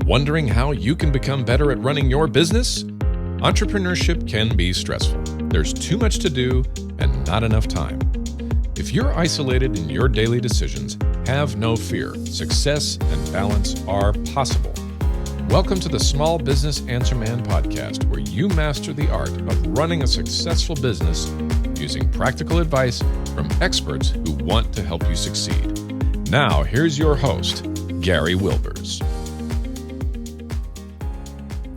Wondering how you can become better at running your business? Entrepreneurship can be stressful. There's too much to do and not enough time. If you're isolated in your daily decisions, have no fear. Success and balance are possible. Welcome to the Small Business Answer Man podcast, where you master the art of running a successful business using practical advice from experts who want to help you succeed. Now, here's your host, Gary Wilbers.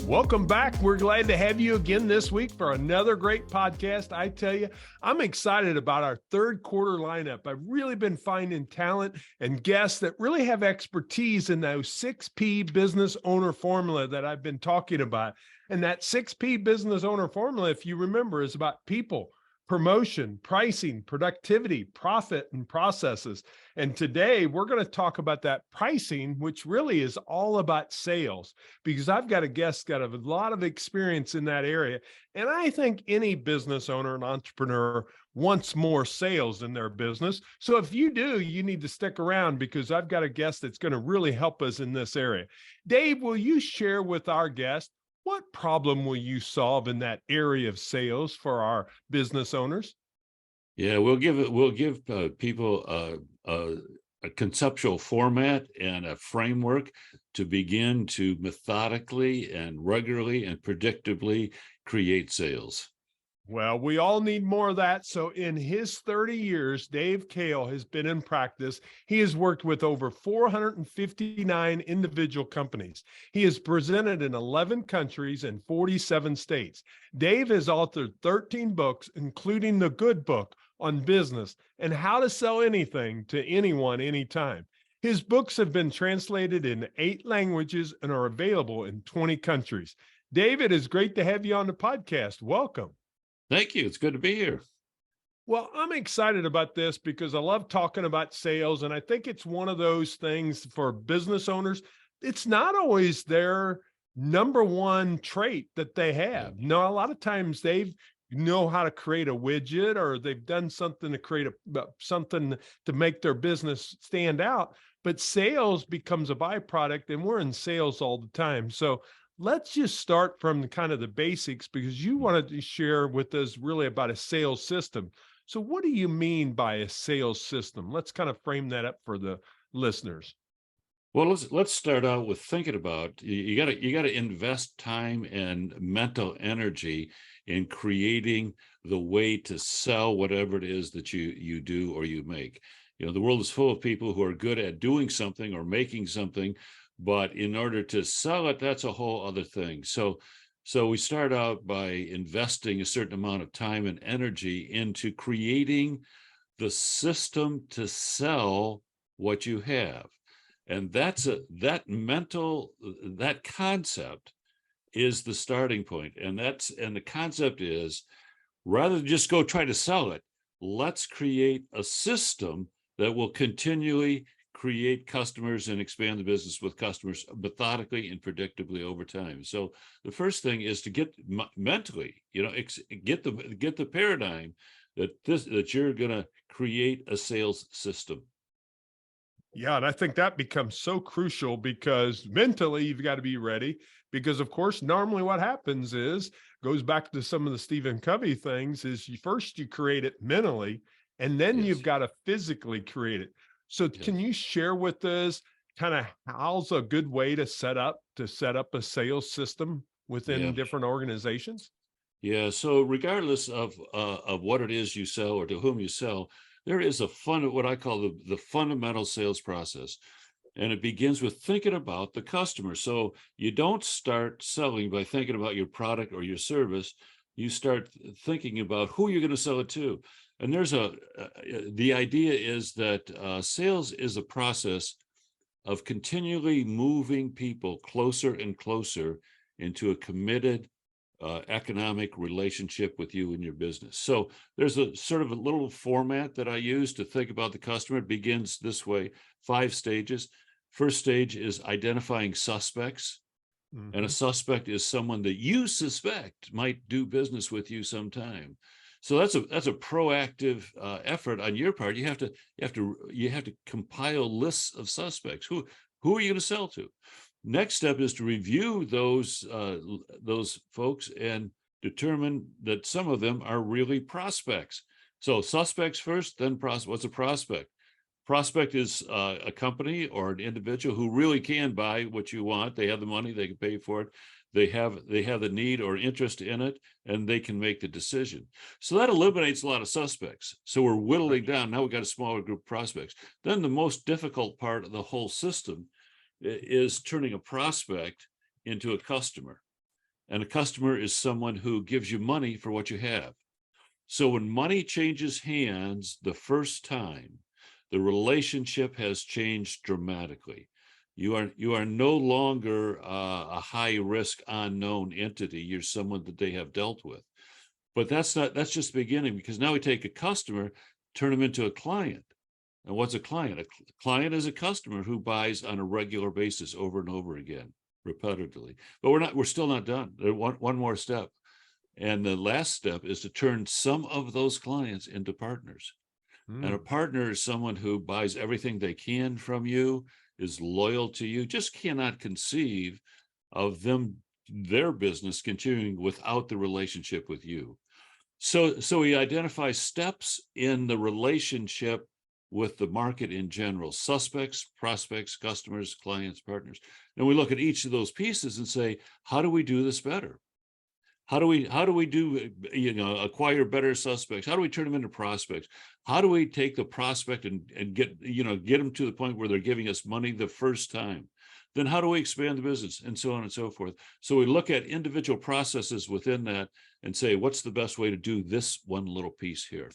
Welcome back. We're glad to have you again this week for another great podcast. I tell you, I'm excited about our third quarter lineup. I've really been finding talent and guests that really have expertise in those 6P business owner formula that I've been talking about. And that 6P business owner formula, if you remember, is about people, promotion, pricing, productivity, profit, and processes. And today we're going to talk about that pricing, which really is all about sales, because I've got a guest got a lot of experience in that area. And I think any business owner and entrepreneur wants more sales in their business. So if you do, you need to stick around, because I've got a guest that's going to really help us in this area. Dave, will you share with our guest, what problem will you solve in that area of sales for our business owners? Yeah, we'll give people a conceptual format and a framework to begin to methodically and regularly and predictably create sales. Well, we all need more of that. So in his 30 years, Dave Kahle has been in practice. He has worked with over 459 individual companies. He has presented in 11 countries and 47 states. Dave has authored 13 books, including the Good Book on business and how to sell anything to anyone, anytime. His books have been translated in 8 languages and are available in 20 countries. David, it's great to have you on the podcast. Welcome. Thank you. It's good to be here. Well, I'm excited about this because I love talking about sales. And I think it's one of those things for business owners. It's not always their number one trait that they have. No, a lot of times they know how to create a widget, or they've done something to create something to make their business stand out. But sales becomes a byproduct, and we're in sales all the time. So let's just start from the basics, because you wanted to share with us really about a sales system. So what do you mean by a sales system? Let's kind of frame that up for the listeners. Well, let's start out with thinking about you got to invest time and mental energy in creating the way to sell whatever it is that you do or you make. You know, the world is full of people who are good at doing something or making something, but in order to sell it, that's a whole other thing. So we start out by investing a certain amount of time and energy into creating the system to sell what you have. And that concept is the starting point. And the concept is, rather than just go try to sell it, let's create a system that will continually create customers and expand the business with customers methodically and predictably over time. So the first thing is to get mentally, get the paradigm that you're going to create a sales system. Yeah, and I think that becomes so crucial, because mentally you've got to be ready, because of course, normally what happens goes back to some of the Stephen Covey things, is first you create it mentally, and then you've got to physically create it. So can you share with us kind of how's a good way to set up a sales system within different organizations? Yeah. So regardless of what it is you sell or to whom you sell, there is what I call the fundamental sales process. And it begins with thinking about the customer. So you don't start selling by thinking about your product or your service. You start thinking about who you're going to sell it to. And the idea is that sales is a process of continually moving people closer and closer into a committed economic relationship with you and your business. So there's a sort of a little format that I use to think about the customer. It begins this way: 5 stages. First stage is identifying suspects. Mm-hmm. And a suspect is someone that you suspect might do business with you sometime. So that's a proactive effort on your part. You have to compile lists of suspects. Who are you going to sell to? Next step is to review those folks and determine that some of them are really prospects. So suspects first, then prospect. What's a prospect? Prospect is a company or an individual who really can buy what you want. They have the money, they can pay for it. They have the need or interest in it, and they can make the decision. So that eliminates a lot of suspects. So we're whittling down. Now we've got a smaller group of prospects. Then the most difficult part of the whole system is turning a prospect into a customer. And a customer is someone who gives you money for what you have. So when money changes hands the first time, the relationship has changed dramatically. You are no longer a high risk unknown entity. You're someone that they have dealt with. But that's just the beginning, because now we take a customer, turn them into a client. And what's a client? A client is a customer who buys on a regular basis over and over again, repetitively. But we're still not done. There's one more step. And the last step is to turn some of those clients into partners. And a partner is someone who buys everything they can from you, is loyal to you, just cannot conceive of their business continuing without the relationship with you. So we identify steps in the relationship with the market in general: suspects, prospects, customers, clients, partners. And we look at each of those pieces and say, how do we do this better? How do we do, acquire better suspects? How do we turn them into prospects? How do we take the prospect and get them to the point where they're giving us money the first time? Then how do we expand the business, and so on and so forth? So we look at individual processes within that and say, what's the best way to do this one little piece here?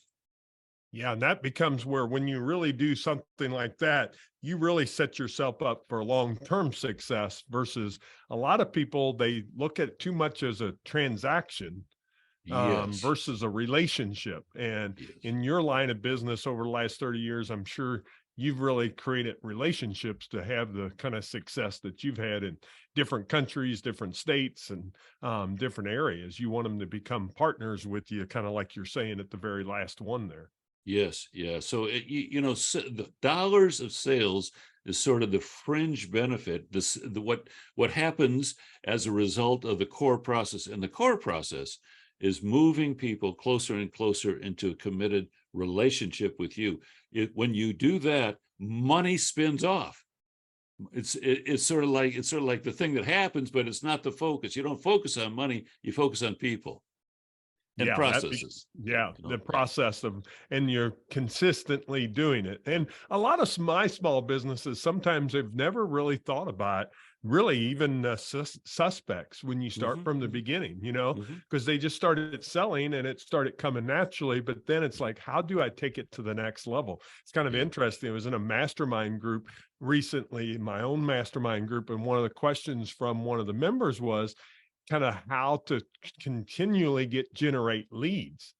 Yeah, and that becomes where, when you really do something like that, you really set yourself up for long-term success, versus a lot of people, they look at it too much as a transaction Yes. versus a relationship. And Yes. in your line of business over the last 30 years, I'm sure you've really created relationships to have the kind of success that you've had in different countries, different states, and different areas. You want them to become partners with you, kind of like you're saying at the very last one there. Yes, yeah. So the dollars of sales is sort of the fringe benefit. What happens as a result of the core process, and the core process is moving people closer and closer into a committed relationship with you. When you do that, money spins off. It's sort of like the thing that happens, but it's not the focus. You don't focus on money; you focus on people and processes. The process of, and you're consistently doing it. And a lot of my small businesses, sometimes they've never really thought about really even suspects when you start from the beginning, because they just started selling and it started coming naturally. But then it's like, how do I take it to the next level? It's kind of interesting. I was in a mastermind group recently, my own mastermind group, and one of the questions from one of the members was kind of how to continually generate leads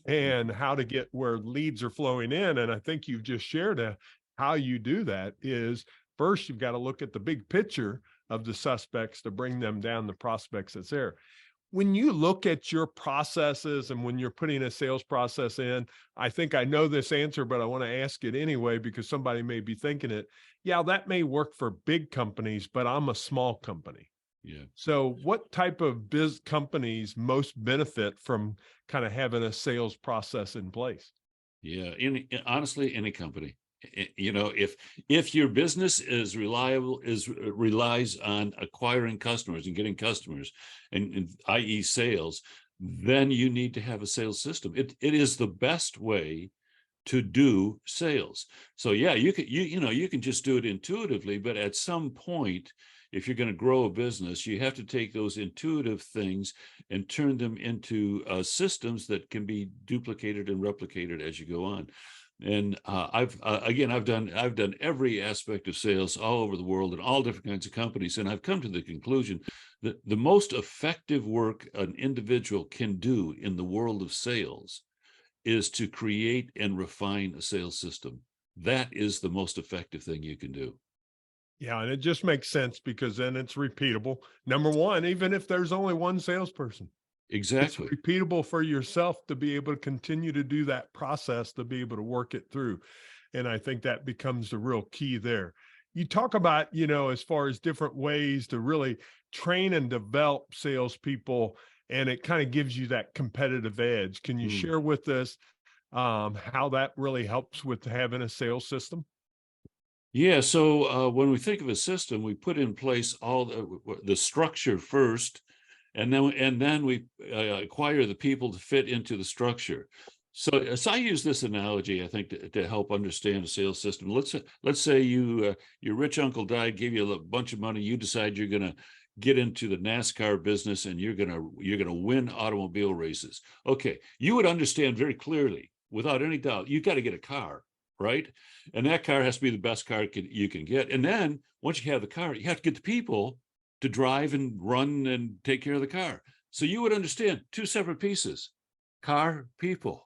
and how to get where leads are flowing in. And I think you've just shared how you do that is, first, you've got to look at the big picture of the suspects to bring them down the prospects that's there. When you look at your processes and when you're putting a sales process in, I think I know this answer, but I want to ask it anyway, because somebody may be thinking it. Yeah, that may work for big companies, but I'm a small company. Yeah. So what type of biz companies most benefit from kind of having a sales process in place? Yeah. Honestly, any company. If your business is relies on acquiring customers and getting customers, and i.e. sales, then you need to have a sales system. It is the best way to do sales. So yeah, you can just do it intuitively, but at some point, if you're going to grow a business, you have to take those intuitive things and turn them into systems that can be duplicated and replicated as you go on. And I've done every aspect of sales all over the world in all different kinds of companies, and I've come to the conclusion that the most effective work an individual can do in the world of sales is to create and refine a sales system. That is the most effective thing you can do. Yeah, and it just makes sense, because then it's repeatable. Number one, even if there's only one salesperson, Exactly. it's repeatable for yourself to be able to continue to do that process, to be able to work it through. And I think that becomes the real key there. you talk about, as far as different ways to really train and develop salespeople, and it kind of gives you that competitive edge. Can you share with us how that really helps with having a sales system? Yeah, so when we think of a system, we put in place all the structure first, and then we acquire the people to fit into the structure. So I use this analogy, I think, to help understand a sales system. Let's say your rich uncle died, gave you a bunch of money. You decide you're going to get into the NASCAR business, and you're going to win automobile races. Okay, you would understand very clearly, without any doubt, you got to get a car, right? And that car has to be the best car you can get. And then once you have the car, you have to get the people to drive and run and take care of the car. So you would understand two separate pieces: car, people.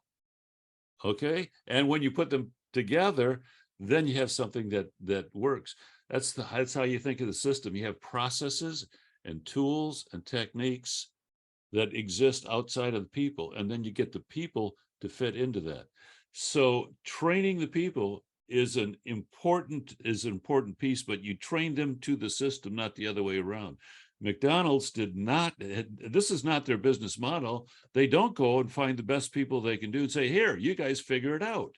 Okay. And when you put them together, then you have something that works. That's how you think of the system. You have processes and tools and techniques that exist outside of the people, and then you get the people to fit into that. So training the people is an important piece, but you train them to the system, not the other way around. McDonald's did not, this is not their business model. They don't go and find the best people they can do and say, here, you guys figure it out.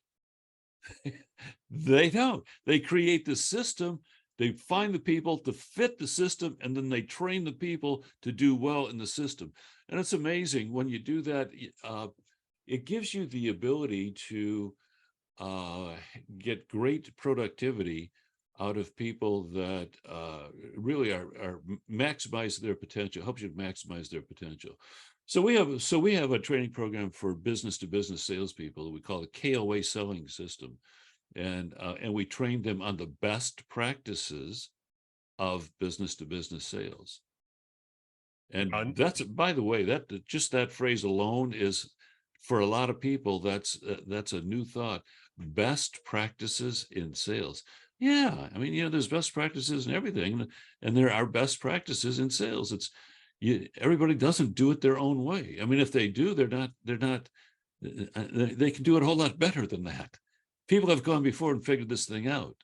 They don't. They create the system, they find the people to fit the system, and then they train the people to do well in the system. And it's amazing when you do that. It gives you the ability to get great productivity out of people that really are maximize their potential, helps you maximize their potential. So we have a training program for business to business salespeople. We call it KOA selling system, and we train them on the best practices of business to business sales. And that's, by the way, that phrase alone is, for a lot of people, that's a new thought. Best practices in sales. Yeah, I mean, there's best practices in everything, and there are best practices in sales. Everybody doesn't do it their own way. I mean, if they do, they can do it a whole lot better than that. People have gone before and figured this thing out.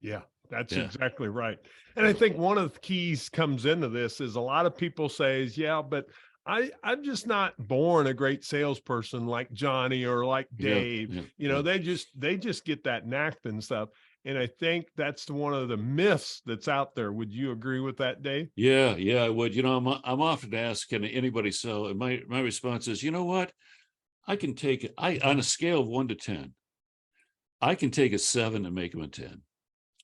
Yeah, that's exactly right. And I think one of the keys comes into this is a lot of people say, yeah, but I'm just not born a great salesperson like Johnny or like Dave. They just get that knack and stuff. And I think that's one of the myths that's out there. Would you agree with that, Dave? Yeah, I would. I'm often asked, can anybody sell? And my response is, you know what? On a scale of 1 to 10, I can take a 7 and make them a 10.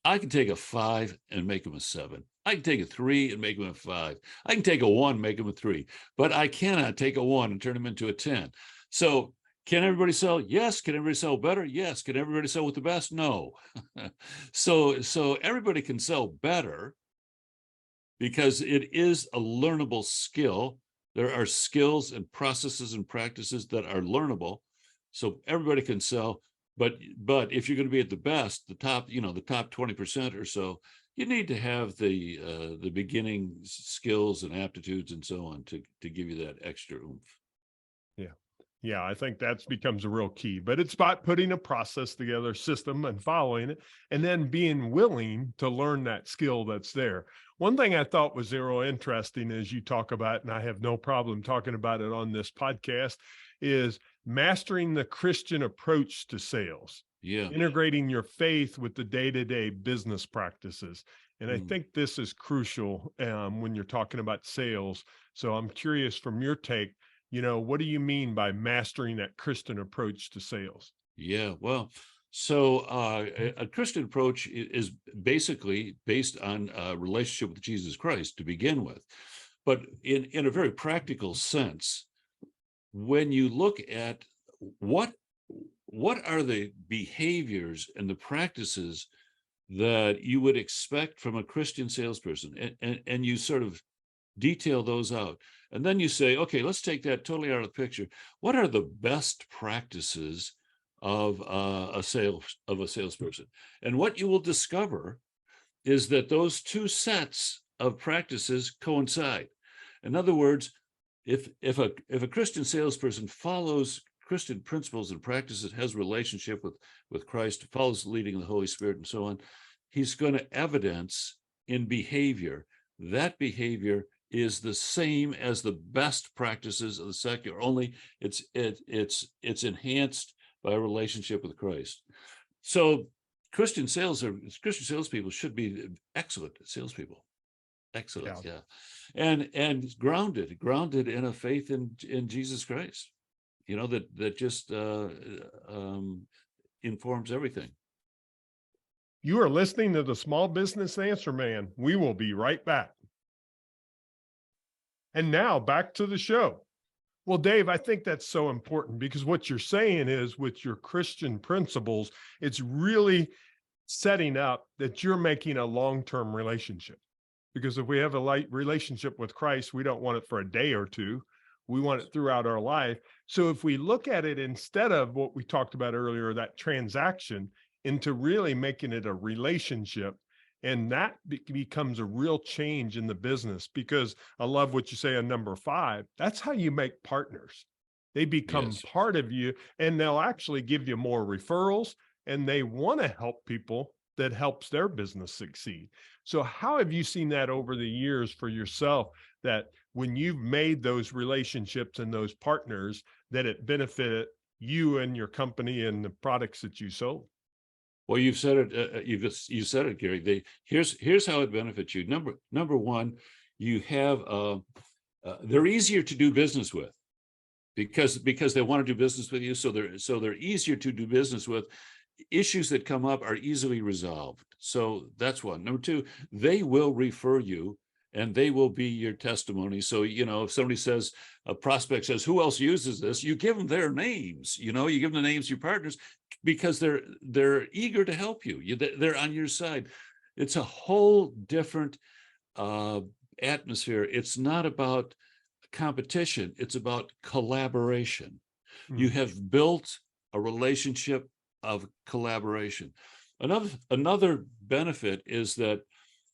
I can take a 5 and make them a 7. I can take a 3 and make them a 5. I can take a 1, make them a 3, but I cannot take a 1 and turn them into a 10. So can everybody sell? Yes. Can everybody sell better? Yes. Can everybody sell with the best? No. So everybody can sell better because it is a learnable skill. There are skills and processes and practices that are learnable. So everybody can sell. But if you're going to be at the best, the top 20% or so, you need to have the beginning skills and aptitudes and so on to give you that extra oomph. Yeah, I think that becomes a real key, but it's about putting a process together, system, and following it, and then being willing to learn that skill that's there. One thing I thought was real interesting as you talk about, and I have no problem talking about it on this podcast, is mastering the Christian approach to sales. Yeah. Integrating your faith with the day-to-day business practices. And I think this is crucial when you're talking about sales. So I'm curious from your take, what do you mean by mastering that Christian approach to sales? Yeah, well, so a Christian approach is basically based on a relationship with Jesus Christ to begin with. But in a very practical sense, when you look at what are the behaviors and the practices that you would expect from a Christian salesperson, and you sort of detail those out, and then you say, okay, let's take that totally out of the picture. What are the best practices of a salesperson? And what you will discover is that those two sets of practices coincide. In other words, if a Christian salesperson follows Christian principles and practices, has a relationship with Christ, follows the leading of the Holy Spirit and so on, he's going to evidence in behavior. That behavior is the same as the best practices of the secular, only it's enhanced by a relationship with Christ. So Christian salespeople should be excellent salespeople. Excellent, yeah. And grounded in a faith in Jesus Christ, that just informs everything. You are listening to the Small Business Answer Man. We will be right back. And now back to the show. Well, Dave, I think that's so important, because what you're saying is, with your Christian principles, it's really setting up that you're making a long-term relationship. Because if we have a light relationship with Christ, we don't want it for a day or two. We want it throughout our life. So if we look at it, instead of what we talked about earlier, that transaction, into really making it a relationship, and that becomes a real change in the business. Because I love what you say on number 5. That's how you make partners. They become part of you, and they'll actually give you more referrals, and they want to help people that helps their business succeed. So how have you seen that over the years for yourself, that when you've made those relationships and those partners, that it benefited you and your company and the products that you sold? Well, you've said it. You said it, Gary. Here's how it benefits you. Number one, you have they're easier to do business with, because they want to do business with you. So they're easier to do business with. Issues that come up are easily resolved. So that's one. Number two, they will refer you, and they will be your testimony. So, if somebody says, a prospect says, who else uses this? You give them their names, you give them the names of your partners, because they're eager to help you. They're on your side. It's a whole different atmosphere. It's not about competition. It's about collaboration. You have built a relationship of collaboration. Another benefit is that,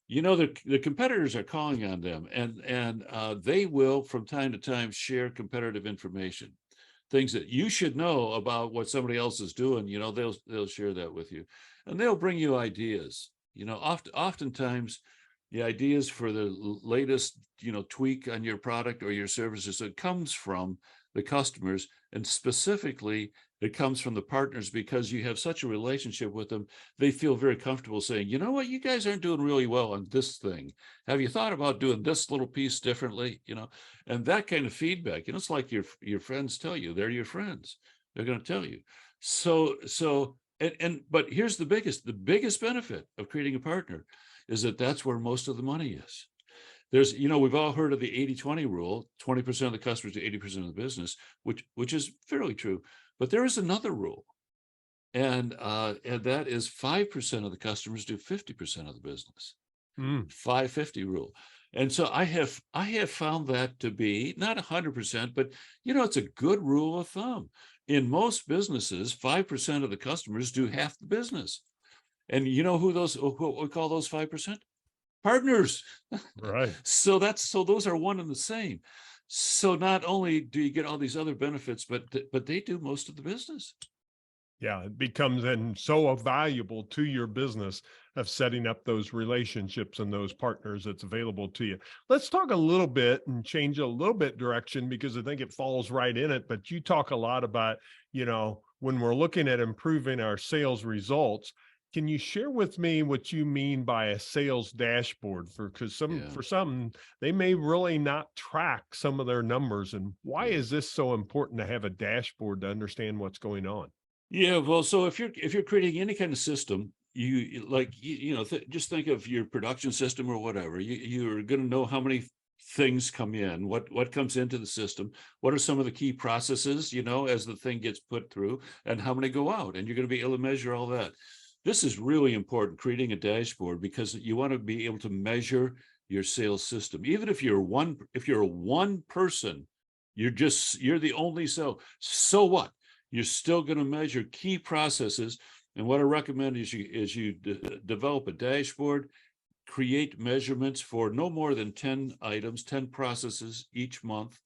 the competitors are calling on them, and they will from time to time share competitive information, things that you should know about what somebody else is doing. They'll share that with you, and they'll bring you ideas. Oftentimes the ideas for the latest, tweak on your product or your services, it comes from the customers, and specifically it comes from the partners, because you have such a relationship with them. They feel very comfortable saying, you know what, you guys aren't doing really well on this thing. Have you thought about doing this little piece differently? And that kind of feedback, it's like your friends tell you. They're your friends. They're going to tell you. But here's the biggest benefit of creating a partner is that that's where most of the money is. There's, we've all heard of the 80-20 rule, 20% of the customers do 80% of the business, which is fairly true. But there is another rule, and that is 5% of the customers do 50% of the business. 5-50 rule. And so I have found that to be not 100%, but it's a good rule of thumb. In most businesses, 5% of the customers do half the business. And what we call those 5%? Partners. Right. So those are one and the same. So not only do you get all these other benefits, but they do most of the business. Yeah, it becomes then so valuable to your business of setting up those relationships and those partners that's available to you. Let's talk a little bit and change a little bit direction, because I think it falls right in it. But you talk a lot about, when we're looking at improving our sales results. Can you share with me what you mean by a sales dashboard? For some, they may really not track some of their numbers. And why is this so important to have a dashboard to understand what's going on? Yeah, well, so if you're creating any kind of system, just think of your production system or whatever. You're going to know how many things come in, what comes into the system, what are some of the key processes, as the thing gets put through, and how many go out, and you're going to be able to measure all that. This is really important, creating a dashboard, because you want to be able to measure your sales system. Even if you're a one person, you're the only sale. So what? You're still going to measure key processes. And what I recommend is you develop a dashboard, create measurements for no more than 10 items, 10 processes each month.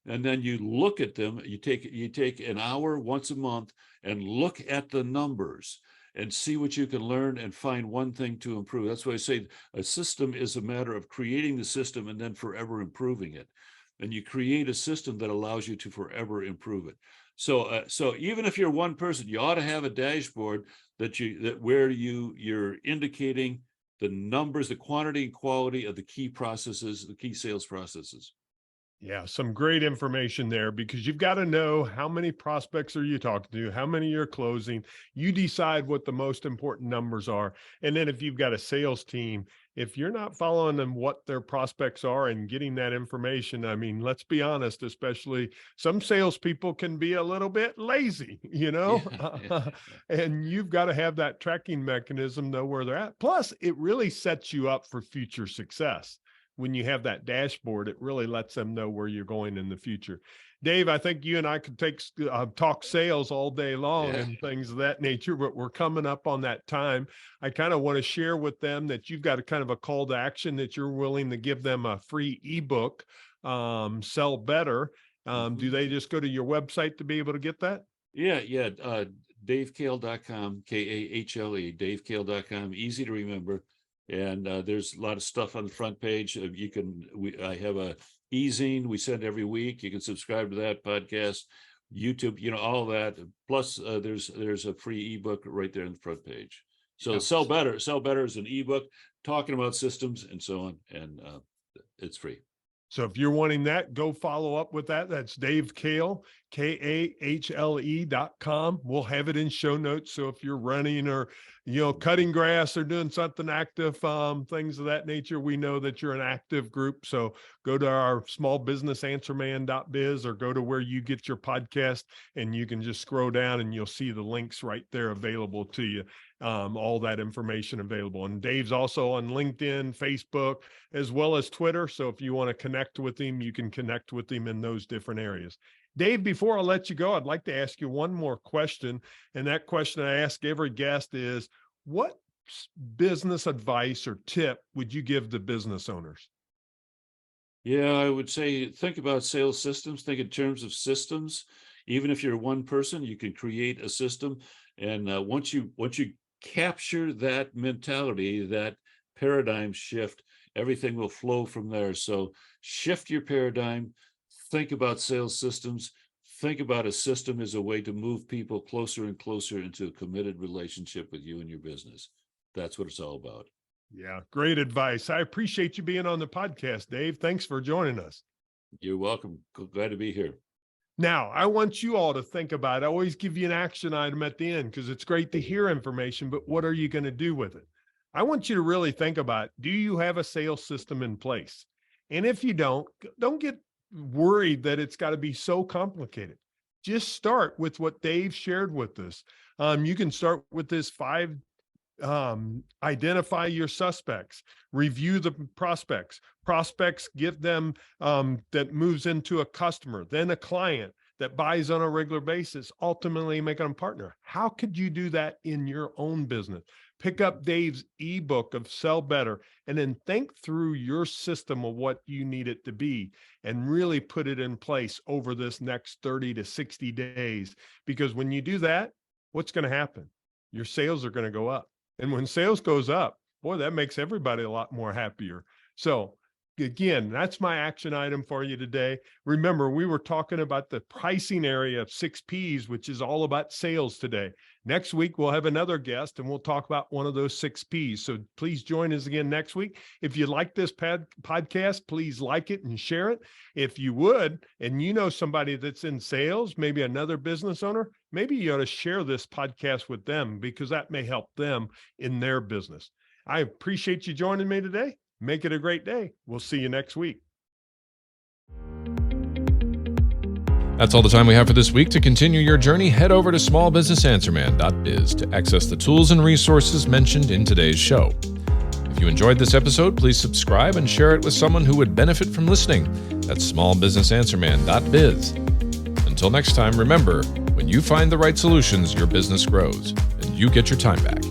And then you look at them. You take an hour once a month and look at the numbers. and see what you can learn and find one thing to improve. That's why I say a system is a matter of creating the system and then forever improving it. And you create a system that allows you to forever improve it. So even if you're one person, you ought to have a dashboard where you're indicating the numbers, the quantity and quality of the key processes, the key sales processes. Yeah, some great information there, because you've got to know how many prospects are you talking to, how many you're closing. You decide what the most important numbers are. And then if you've got a sales team, if you're not following them what their prospects are and getting that information, I mean, let's be honest, especially some salespeople can be a little bit lazy, Yeah. and you've got to have that tracking mechanism, know where they're at. Plus, it really sets you up for future success. When you have that dashboard, it really lets them know where you're going in the future. Dave, I think you and I could talk sales all day long and things of that nature, but we're coming up on that time. I kind of want to share with them that you've got a kind of a call to action, that you're willing to give them a free ebook, Sell Better. Do they just go to your website to be able to get that? Yeah. DaveKahle.com, Kahle, DaveKahle.com, easy to remember. And there's a lot of stuff on the front page. I have a e-zine we send every week. You can subscribe to that podcast, YouTube, all that. Plus, there's a free ebook right there on the front page. So Sell Better is an ebook talking about systems and so on, and it's free. So if you're wanting that, go follow up with that. That's Dave Kahle, Kahle.com. We'll have it in show notes. So if you're running or, cutting grass or doing something active, things of that nature, we know that you're an active group. So go to our smallbusinessanswerman.biz or go to where you get your podcast, and you can just scroll down and you'll see the links right there available to you. All that information available. And Dave's also on LinkedIn, Facebook, as well as Twitter. So if you want to connect with him, you can connect with him in those different areas. Dave, before I let you go, I'd like to ask you one more question. And that question I ask every guest is, what business advice or tip would you give to business owners? Yeah, I would say, think about sales systems, think in terms of systems. Even if you're one person, you can create a system. And once you capture that mentality, that paradigm shift, everything will flow from there. So shift your paradigm, think about sales systems, think about a system as a way to move people closer and closer into a committed relationship with you and your business. That's what it's all about. Yeah, great advice. I appreciate you being on the podcast, Dave. Thanks for joining us. You're welcome. Glad to be here. Now, I want you all to think about it. I always give you an action item at the end because it's great to hear information, but what are you going to do with it? I want you to really think about, do you have a sales system in place? And if you don't get worried that it's got to be so complicated. Just start with what Dave shared with us. You can start with this 5, identify your suspects, review the prospects, give them that moves into a customer, then a client that buys on a regular basis, ultimately make them a partner. How could you do that in your own business? Pick up Dave's ebook of Sell Better and then think through your system of what you need it to be and really put it in place over this next 30 to 60 days. Because when you do that, what's going to happen? Your sales are going to go up. And when sales goes up, boy, that makes everybody a lot more happier. So again, that's my action item for you today. Remember, we were talking about the pricing area of 6 Ps, which is all about sales today. Next week, we'll have another guest and we'll talk about one of those 6 Ps. So please join us again next week. If you like this podcast, please like it and share it. If you would, and you know somebody that's in sales, maybe another business owner, maybe you ought to share this podcast with them because that may help them in their business. I appreciate you joining me today. Make it a great day. We'll see you next week. That's all the time we have for this week. To continue your journey, head over to smallbusinessanswerman.biz to access the tools and resources mentioned in today's show. If you enjoyed this episode, please subscribe and share it with someone who would benefit from listening. That's smallbusinessanswerman.biz. Until next time, remember, when you find the right solutions, your business grows and you get your time back.